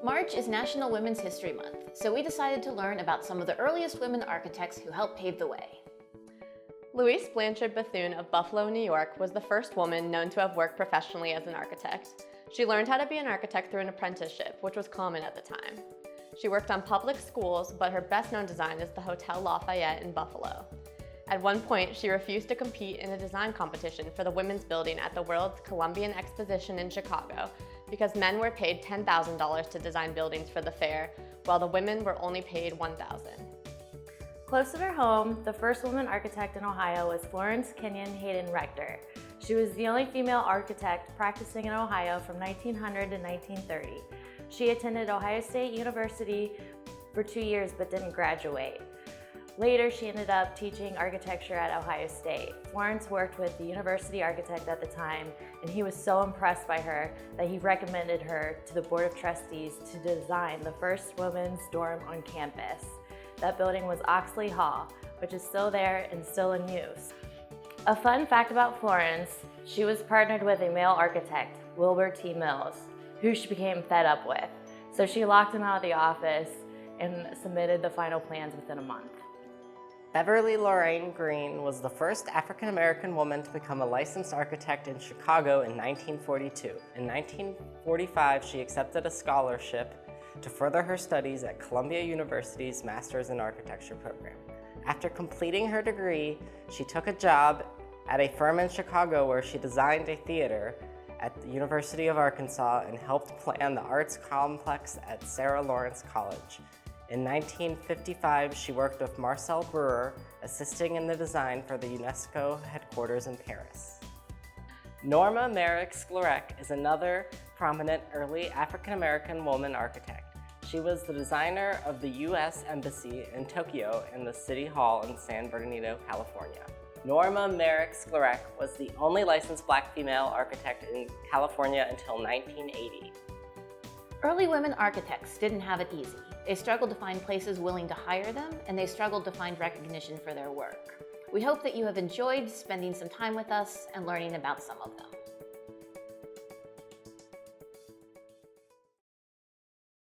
March is National Women's History Month, so we decided to learn about some of the earliest women architects who helped pave the way. Louise Blanchard Bethune of Buffalo, New York was the first woman known to have worked professionally as an architect. She learned how to be an architect through an apprenticeship, which was common at the time. She worked on public schools, but her best-known design is the Hotel Lafayette in Buffalo. At one point, she refused to compete in a design competition for the women's building at the World's Columbian Exposition in Chicago because men were paid $10,000 to design buildings for the fair, while the women were only paid $1,000. Close to her home, the first woman architect in Ohio was Florence Kenyon Hayden Rector. She was the only female architect practicing in Ohio from 1900 to 1930. She attended Ohio State University for 2 years but didn't graduate. Later, she ended up teaching architecture at Ohio State. Florence worked with the university architect at the time, and he was so impressed by her that he recommended her to the Board of Trustees to design the first women's dorm on campus. That building was Oxley Hall, which is still there and still in use. A fun fact about Florence, she was partnered with a male architect, Wilbur T. Mills, who she became fed up with. So she locked him out of the office and submitted the final plans within a month. Beverly Lorraine Green was the first African-American woman to become a licensed architect in Chicago in 1942. In 1945, she accepted a scholarship to further her studies at Columbia University's Masters in Architecture program. After completing her degree, she took a job at a firm in Chicago where she designed a theater at the University of Arkansas and helped plan the arts complex at Sarah Lawrence College. In 1955, she worked with Marcel Breuer, assisting in the design for the UNESCO headquarters in Paris. Norma Merrick Sklarek is another prominent early African-American woman architect. She was the designer of the U.S. Embassy in Tokyo and the City Hall in San Bernardino, California. Norma Merrick Sklarek was the only licensed Black female architect in California until 1980. Early women architects didn't have it easy. They struggled to find places willing to hire them, and they struggled to find recognition for their work. We hope that you have enjoyed spending some time with us and learning about some of them.